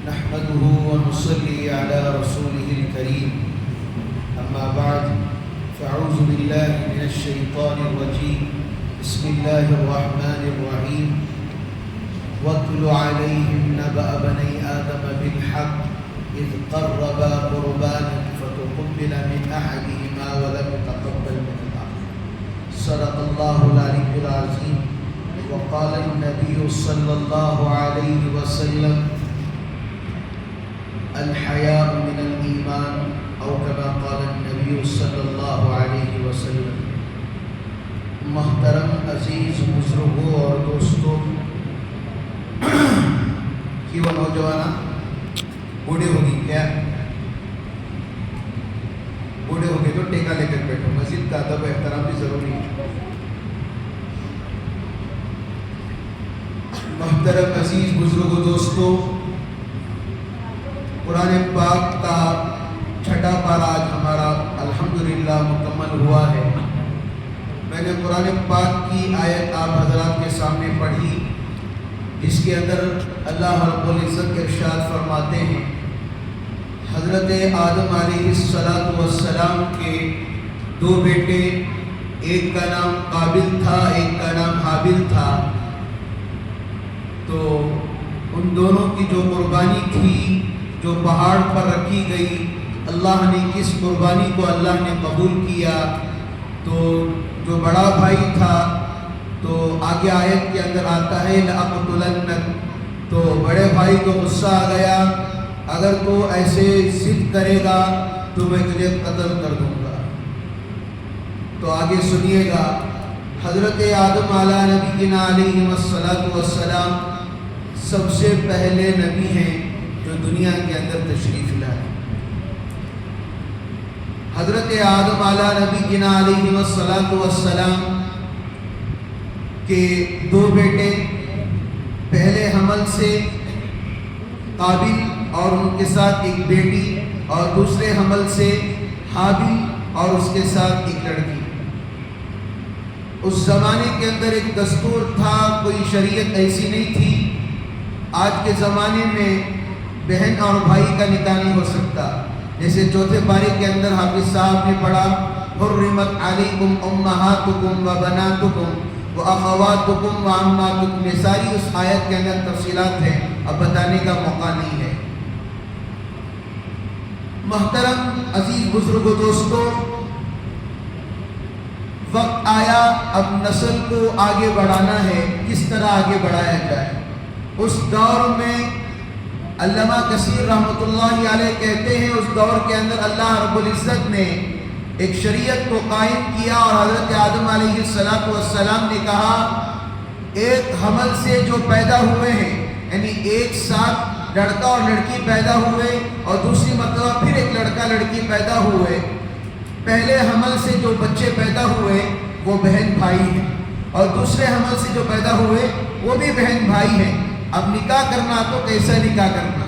نحمده ونصلي على رسوله الكريم أما بعد فأعوذ بالله من الشيطان الرجيم بسم الله الرحمن الرحيم واتل عليهم نبأ بني آدم بالحق إذ قربا قربانا فتقبل من أحدهما ولم يتقبل من الآخر صدق الله العلي العظيم وقال النبي صلى الله عليه وسلم الحياء من الإيمان أو كما قال النبي صلی اللہ علیہ وسلم۔ محترم عزیز بزرگوں اور دوستوں، کیوں نوجوان بوڑھے ہوگی کیا؟ بوڑھے ہوگے تو ٹیکا لے کر بیٹھو، مسجد کا ادب و احترام بھی ضروری ہے۔ محترم عزیز بزرگوں دوستوں، قرآن پاک کا چھٹا پارہ آج ہمارا الحمدللہ مکمل ہوا ہے۔ میں نے قرآن پاک کی آیت آپ حضرات کے سامنے پڑھی، جس کے اندر اللہ رب العزت ارشاد فرماتے ہیں حضرت آدم علیہ السلام کے دو بیٹے، ایک کا نام قابل تھا، ایک کا نام حابل تھا۔ تو ان دونوں کی جو قربانی تھی جو پہاڑ پر رکھی گئی، اللہ نے کس قربانی کو اللہ نے قبول کیا؟ تو جو بڑا بھائی تھا، تو آگے آیت کے اندر آتا ہے لَأَقْتُلَنَّكَ، تو بڑے بھائی کو غصہ آ گیا، اگر تو ایسے ضد کرے گا تو میں تجھے قتل کر دوں گا۔ تو آگے سنیے گا، حضرت آدم علیہ نبینا علیہ السلام سب سے پہلے نبی ہیں جو دنیا کے اندر تشریف لائے۔ حضرت آدم علیہ نبینا علیہ السلام کے دو بیٹے، پہلے حمل سے قابل اور ان کے ساتھ ایک بیٹی، اور دوسرے حمل سے حابل اور اس کے ساتھ ایک لڑکی۔ اس زمانے کے اندر ایک دستور تھا، کوئی شریعت ایسی نہیں تھی۔ آج کے زمانے میں بہن اور بھائی کا نکاح نہیں ہو سکتا، جیسے چوتھے پارے کے اندر حافظ صاحب نے پڑھا حرمت علیکم امہاتکم و بناتکم و اخواتکم و عماتکم، یہ ساری اس آیت کے اندر تفصیلات ہیں، اب بتانے کا موقع نہیں ہے۔ محترم عزیز بزرگوں دوستوں، وقت آیا اب نسل کو آگے بڑھانا ہے، کس طرح آگے بڑھایا جائے؟ اس دور میں علامہ کثیر رحمۃ اللہ علیہ کہتے ہیں اس دور کے اندر اللہ رب العزت نے ایک شریعت کو قائم کیا، اور حضرت آدم علیہ السلام نے کہا ایک حمل سے جو پیدا ہوئے ہیں، یعنی ایک ساتھ لڑکا اور لڑکی پیدا ہوئے، اور دوسری مرتبہ پھر ایک لڑکا لڑکی پیدا ہوئے، پہلے حمل سے جو بچے پیدا ہوئے وہ بہن بھائی ہیں، اور دوسرے حمل سے جو پیدا ہوئے وہ بھی بہن بھائی ہیں۔ اب نکاح کرنا تو کیسا نکاح کرنا؟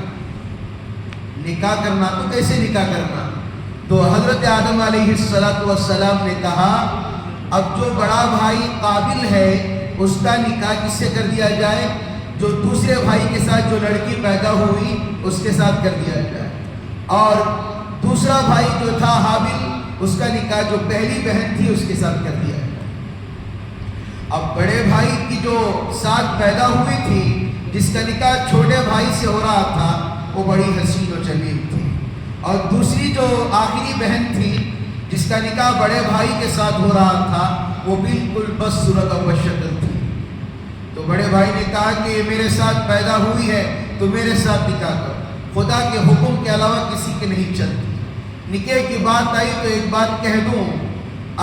نکاح کرنا تو کیسے نکاح کرنا؟ تو حضرت آدم علیہ السلام نے کہا اب جو بڑا بھائی قابل ہے اس کا نکاح کس سے کر دیا جائے؟ جو دوسرے بھائی کے ساتھ جو لڑکی پیدا ہوئی اس کے ساتھ کر دیا جائے، اور دوسرا بھائی جو تھا حابل، اس کا نکاح جو پہلی بہن تھی اس کے ساتھ کر دیا جائے۔ اب بڑے بھائی کی جو ساتھ پیدا ہوئی تھی، جس کا نکاح چھوٹے بھائی سے ہو رہا تھا، وہ بڑی حسین و جمیل تھی، اور دوسری جو آخری بہن تھی جس کا نکاح بڑے بھائی کے ساتھ ہو رہا تھا، وہ بالکل بس صورت و شکل تھی۔ تو بڑے بھائی نے کہا کہ یہ میرے ساتھ پیدا ہوئی ہے تو میرے ساتھ نکاح کرو، خدا کے حکم کے علاوہ کسی کے نہیں چلتی۔ نکاح کی بات آئی تو ایک بات کہہ دوں،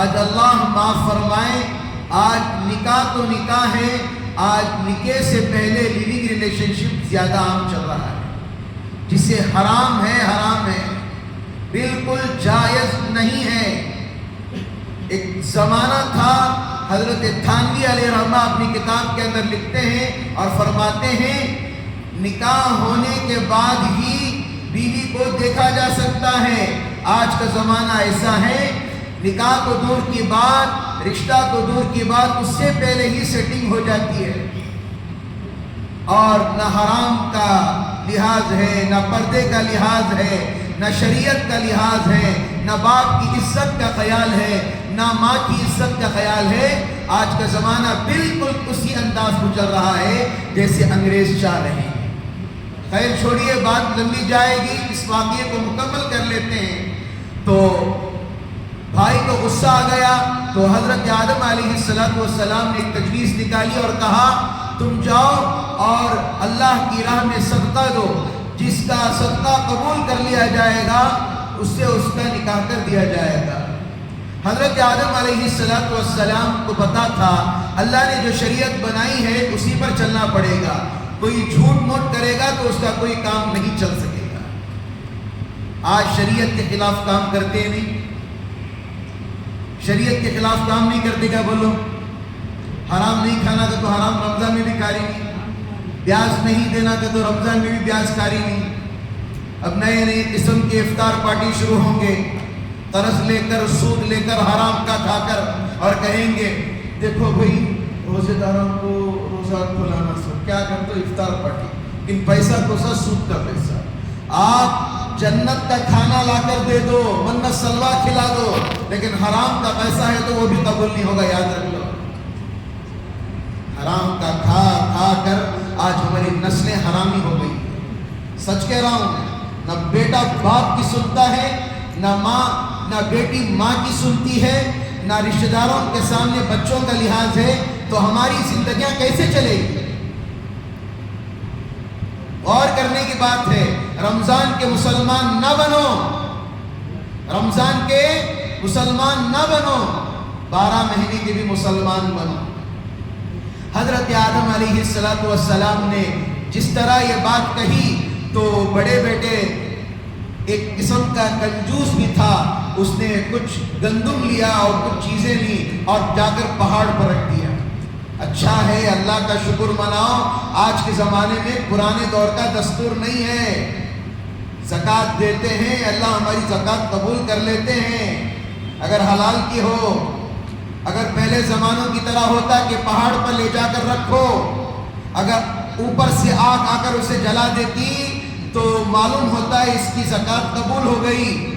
آج اللہ معاف فرمائے، آج نکاح تو نکاح ہے، آج نکاح سے پہلے لیونگ ریلیشن شپ زیادہ عام چل رہا ہے، جسے حرام ہے، حرام ہے، بالکل جائز نہیں ہے۔ ایک زمانہ تھا، حضرت تھانوی علیہ رحمہ اپنی کتاب کے اندر لکھتے ہیں اور فرماتے ہیں نکاح ہونے کے بعد ہی بیوی کو دیکھا جا سکتا ہے۔ آج کا زمانہ ایسا ہے، نکاح تو دور کی بات، رشتہ تو دور کی بات، اس سے پہلے ہی سیٹنگ ہو جاتی ہے، اور نہ حرام کا لحاظ ہے، نہ پردے کا لحاظ ہے، نہ شریعت کا لحاظ ہے، نہ باپ کی عزت کا خیال ہے، نہ ماں کی عزت کا خیال ہے۔ آج کا زمانہ بالکل اسی انداز میں چل رہا ہے جیسے انگریز چاہ رہے ہیں۔ خیر چھوڑیے، بات لمبی جائے گی، اس واقعے کو مکمل کر لیتے ہیں۔ تو بھائی کو غصہ آ گیا تو حضرت آدم علیہ السلام نے ایک تجویز نکالی اور کہا تم جاؤ اور اللہ کی راہ میں صدقہ دو، جس کا صدقہ قبول کر لیا جائے گا اس سے اس کا نکاح کر دیا جائے گا۔ حضرت آدم علیہ السلام کو پتا تھا اللہ نے جو شریعت بنائی ہے اسی پر چلنا پڑے گا، کوئی جھوٹ موٹ کرے گا تو اس کا کوئی کام نہیں چل سکے گا۔ آج شریعت کے خلاف کام کرتے ہیں نہیں؟ شریعت کے خلاف کام نہیں کرتے کیا؟ بولو، حرام نہیں کھانا کا تو حرام رمضان میں بھی کاری نہیں، پیاز نہیں دینا کا تو رمضان میں بھی پیاز کاری نہیں۔ اب نئے نئے قسم کے افطار پارٹی شروع ہوں گے، قرض لے کر، سود لے کر، حرام کا کھا کر، اور کہیں گے دیکھو بھائی روزے داروں کو روزہ کھلانا، سب کیا کرتے ہو افطار پارٹی، ان پیسہ کو سا سود کا پیسہ۔ آپ جنت کا کھانا لا کر دے دو، منت سلوا کھلا دو، لیکن حرام کا پیسہ ہے تو وہ بھی قبول نہیں ہوگا، یاد رکھ لو۔ حرام کا کھا کھا کر آج ہماری نسلیں حرامی ہو گئی۔ سچ کہہ رہا ہوں، نہ بیٹا باپ کی سنتا ہے، نہ بیٹی ماں کی سنتی ہے، نہ رشتہ داروں کے سامنے بچوں کا لحاظ ہے، تو ہماری زندگیاں کیسے چلے گی؟ غور کرنے کی بات ہے۔ رمضان کے مسلمان نہ بنو، رمضان کے مسلمان نہ بنو، 12 مہینے کے بھی مسلمان بنو۔ حضرت آدم علیہ السلام نے جس طرح یہ بات کہی تو بڑے بیٹے ایک قسم کا کنجوس بھی تھا، اس نے کچھ گندم لیا اور کچھ چیزیں لی اور جا کر پہاڑ پر رکھ دیا۔ اچھا ہے، اللہ کا شکر مناؤ، آج کے زمانے میں پرانے دور کا دستور نہیں ہے، زکوٰۃ دیتے ہیں، اللہ ہماری زکوٰۃ قبول کر لیتے ہیں اگر حلال کی ہو۔ اگر پہلے زمانوں کی طرح ہوتا کہ پہاڑ پر لے جا کر رکھو، اگر اوپر سے آگ آ کر اسے جلا دیتی تو معلوم ہوتا ہے اس کی زکوٰۃ قبول ہو گئی۔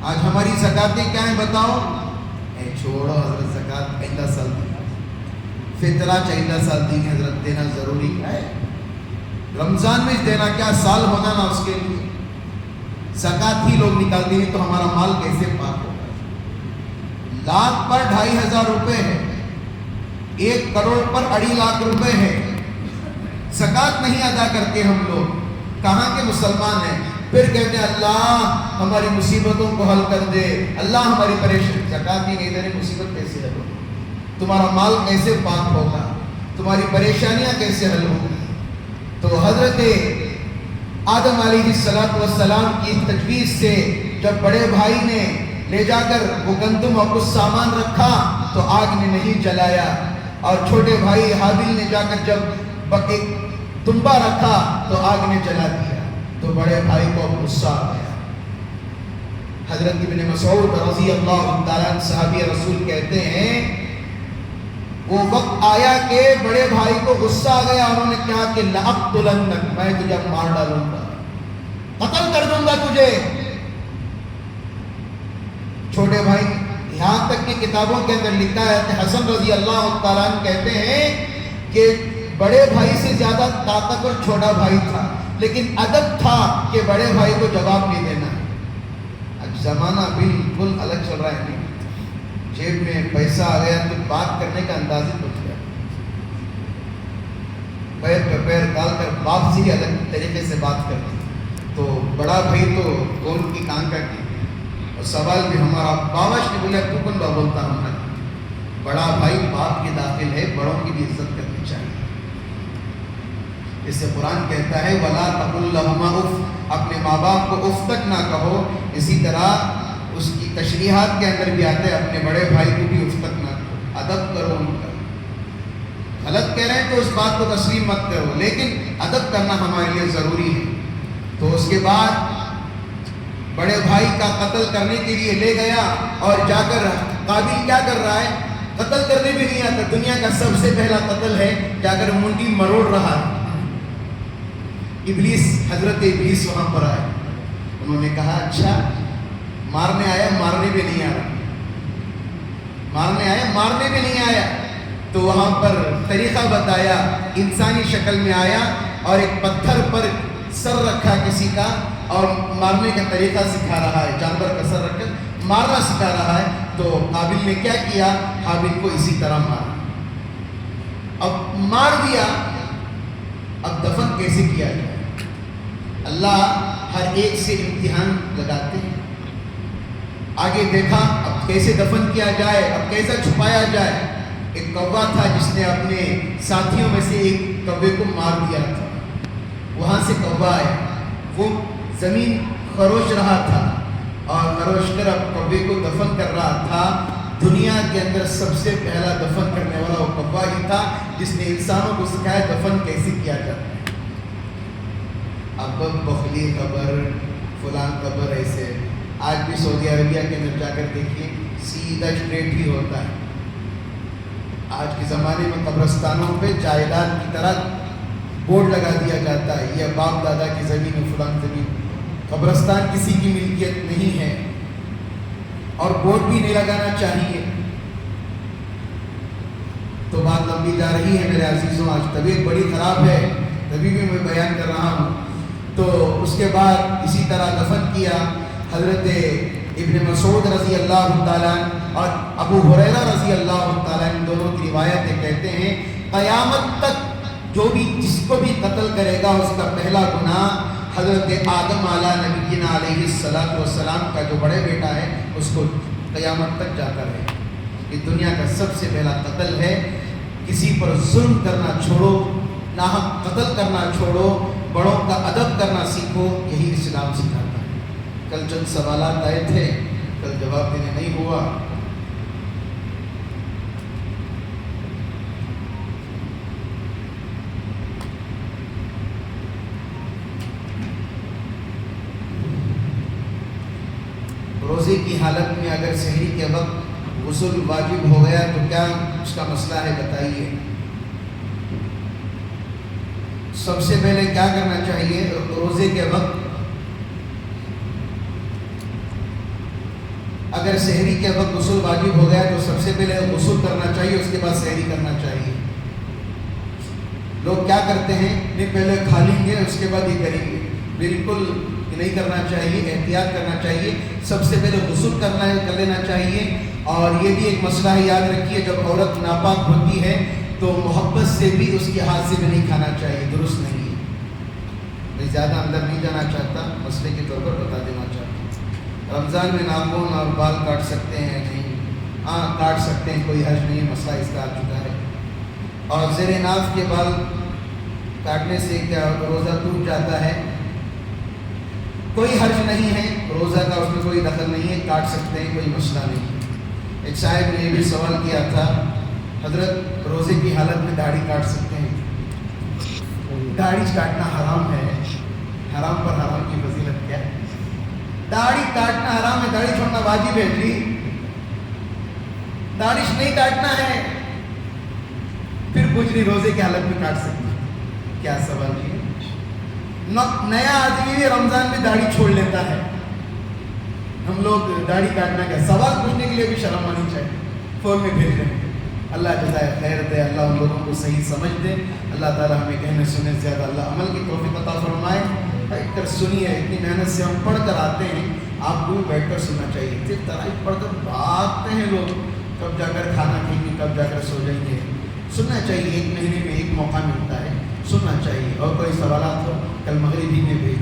آج ہماری زکوٰتیں کیا ہیں بتاؤ؟ چھوڑو حضرت، زکوٰۃ آئندہ سال دی، فطرہ آئندہ سال دی، حضرت دینا ضروری ہے، رمضان میں دینا کیا، سال ہونا نا اس کے لیے، زکوٰۃ ہی لوگ نکالتے ہیں تو ہمارا مال کیسے پاک ہوگا؟ لاکھ پر 2500 روپے ہے، 1 کروڑ پر 2.5 لاکھ روپے ہے، زکوٰۃ نہیں ادا کرتے ہم لوگ، کہاں کے مسلمان ہیں؟ پھر کہتے ہیں اللہ ہماری مصیبتوں کو حل کر دے، اللہ ہماری پریشانی، زکوٰۃ ہی نہیں دے رہے، مصیبت کیسے حل ہوگی؟ تمہارا مال کیسے پاک ہوگا؟ تمہاری پریشانیاں کیسے حل ہوگی؟ تو حضرت آدم علیہ السلام کی تجویز سے جب بڑے بھائی نے لے جا کر وہ گندم اور کچھ سامان رکھا تو آگ نے نہیں جلایا، اور چھوٹے بھائی حابیل نے جا کر جب ایک تنبا رکھا تو آگ نے جلا دیا، تو بڑے بھائی کو غصہ آ گیا۔ حضرت ابن مسعود رضی اللہ تعالیٰ عنہ صحابی رسول کہتے ہیں وہ وقت آیا کہ بڑے بھائی کو غصہ آ گیا، انہوں نے کہا کہ لأقتلنک، میں تجھے مار ڈالوں گا، قتل کر دوں گا تجھے۔ چھوٹے بھائی، یہاں تک کہ کتابوں کے اندر لکھا ہے کہ حسن رضی اللہ تعالیٰ عنہ کہتے ہیں کہ بڑے بھائی سے زیادہ طاقتور چھوٹا بھائی تھا، لیکن ادب تھا کہ بڑے بھائی کو جواب نہیں دینا۔ اب زمانہ بالکل الگ چل رہا ہے، نہیں جیب میں پیسہ آ گیا تو بات کرنے کا انداز ہی بچ گیا، پیر پہ پیر ڈال کر باپ سے ہی الگ طریقے سے بات کرتے، تو بڑا بھائی تو گول کی کان کا کی، اور سوال بھی ہمارا باوش نے بولا تو کون بولتا ہمارا، بڑا بھائی باپ کے داخل ہے، بڑوں کی بھی عزت کرنی چاہیے۔ اس سے قرآن کہتا ہے وَلَا تَقُلْ لَهُمَا اُفْ، اپنے ماں باپ کو اف تک نہ کہو۔ اسی طرح اس کی تشریحات کے اندر بھی آتے ہیں اپنے بڑے بھائی کو بھی اف تک نہ کہو، ادب کرو ان کا۔ غلط کہہ رہے ہیں تو اس بات کو تسلیم مت کرو، لیکن ادب کرنا ہمارے لیے ضروری ہے۔ تو اس کے بعد بڑے بھائی کا قتل کرنے کے لیے لے گیا، اور جا کر قابل کیا کر رہا ہے؟ قتل کرنے بھی نہیں آتا، دنیا کا سب سے پہلا قتل ہے، جا کر منڈی مروڑ رہا ہے۔ ابلیس، حضرت ابلیس وہاں پر آئے. انہوں نے کہا اچھا مارنے آیا، مارنے بھی نہیں آ رہا، مارنے آیا مارنے بھی نہیں آیا. تو وہاں پر طریقہ بتایا، انسانی شکل میں آیا اور ایک پتھر پر سر رکھا کسی کا اور مارنے کا طریقہ سکھا رہا ہے، جانور کا سر رکھ کر مارنا سکھا رہا ہے. تو قابل نے کیا کیا، حابل کو اسی طرح مارا. اب مار دیا، اب دفن کیسے کیا جائے؟ اللہ ہر ایک سے امتحان لگاتے ہیں. آگے دیکھا اب کیسے دفن کیا جائے، اب کیسا چھپایا جائے. ایک کوا تھا جس نے اپنے ساتھیوں میں سے ایک کوے کو مار دیا تھا. وہاں سے کوا آیا، وہ زمین خروش رہا تھا اور خروش کر اب کوے کو دفن کر رہا تھا. دنیا کے اندر سب سے پہلا دفن کرنے والا وہ کوا ہی تھا جس نے انسانوں کو سکھایا دفن کیسے کیا جاتا ہے. اب بخلی قبر، فلان قبر، ایسے آج بھی سعودی عربیہ کے اندر جا کر دیکھیے سیدھا اسٹریٹ ہی ہوتا ہے. آج کے زمانے میں قبرستانوں پہ جائیداد کی طرح بورڈ لگا دیا جاتا ہے، یہ باپ دادا کی زمین ہے، فلان زمین. قبرستان کسی کی ملکیت نہیں ہے اور بورڈ بھی نہیں لگانا چاہیے. تو بات لمبی جا رہی ہے میرے عزیزوں، آج طبیعت بڑی خراب ہے تبھی بھی میں بیان کر رہا ہوں. تو اس کے بعد اسی طرح دفن کیا. حضرت ابن مسعود رضی اللہ تعالیٰ اور ابو ہریرہ رضی اللہ تعالیٰ ان دونوں کی روایتیں کہتے ہیں قیامت تک جو بھی جس کو بھی قتل کرے گا اس کا پہلا گناہ حضرت آدم علیہ نبینا علیہ السلام کا جو بڑے بیٹا ہے اس کو قیامت تک جاتا ہے. یہ دنیا کا سب سے پہلا قتل ہے. کسی پر ظلم کرنا چھوڑو، ناحق قتل کرنا چھوڑو، بڑوں کا ادب کرنا سیکھو، یہی اسلام سکھاتا ہے. کل چند سوالات آئے تھے، کل جواب دینے نہیں ہوا. روزے کی حالت میں اگر سحری کے وقت غسل واجب ہو گیا تو کیا اس کا مسئلہ ہے بتائیے. سب سے پہلے کیا کرنا چاہیے، روزے کے وقت اگر سحری کے وقت غسل واجب ہو گیا تو سب سے پہلے غسل کرنا چاہیے، اس کے بعد سحری کرنا چاہیے. لوگ کیا کرتے ہیں، نہیں پہلے کھا لیں گے اس کے بعد یہ کریں گے. بالکل نہیں کرنا چاہیے، احتیاط کرنا چاہیے. سب سے پہلے غسل کر لینا چاہیے. اور یہ بھی ایک مسئلہ ہے، یاد رکھیے جب عورت ناپاک ہوتی ہے تو محبت سے بھی اس کے ہاتھ سے بھی نہیں کھانا چاہیے، درست نہیں ہے. میں زیادہ اندر نہیں جانا چاہتا، مسئلے کے طور پر بتا دینا چاہتا ہوں. رمضان میں ناخن اور بال کاٹ سکتے ہیں نہیں؟ ہاں کاٹ سکتے ہیں، کوئی حرج نہیں، مسئلہ اس کا آ چکا ہے. اور زیر ناف کے بال کاٹنے سے کیا روزہ ٹوٹ جاتا ہے؟ کوئی حرج نہیں ہے، روزہ کا اس میں کوئی دخل نہیں ہے، کاٹ سکتے ہیں، کوئی مسئلہ نہیں. ایک صاحب نے یہ بھی سوال کیا تھا، حضرت روزے کی حالت میں داڑھی کاٹ سکتے ہیں؟ داڑھی کاٹنا حرام ہے. حرام پر حرام کی فضیلت کیا ہے؟ داڑھی کاٹنا حرام ہے، داڑھی چھوڑنا واجب ہے. جی داڑھی نہیں کاٹنا ہے پھر کچھ نہیں، روزے کی حالت میں کاٹ سکتے ہیں. کیا سوال جی؟ نیا آدمی بھی رمضان میں داڑھی چھوڑ لیتا ہے. ہم لوگ داڑھی کاٹنا کیا، سوال پوچھنے کے لیے بھی شرم آنی چاہیے. فون میں بھیج رہے ہیں. اللہ جزائے خیر دے، اللہ ان لوگوں کو صحیح سمجھ دے. اللہ تعالیٰ ہمیں کہنے سننے سے زیادہ اللہ عمل کی توفیق عطا فرمائے. بیٹھ کر سنیے، اتنی محنت سے ہم پڑھ کر آتے ہیں، آپ کو بھی بیٹھ کر سننا چاہیے. صرف تراویح پڑھ کر بھاگتے ہیں لوگ، کب جا کر کھانا کھائیں گے، کب جا کر سو جائیں گے. سننا چاہیے، ایک مہینے میں ایک موقع ملتا ہے، سننا چاہیے. اور کوئی سوالات ہو کل مغربی میں بھیج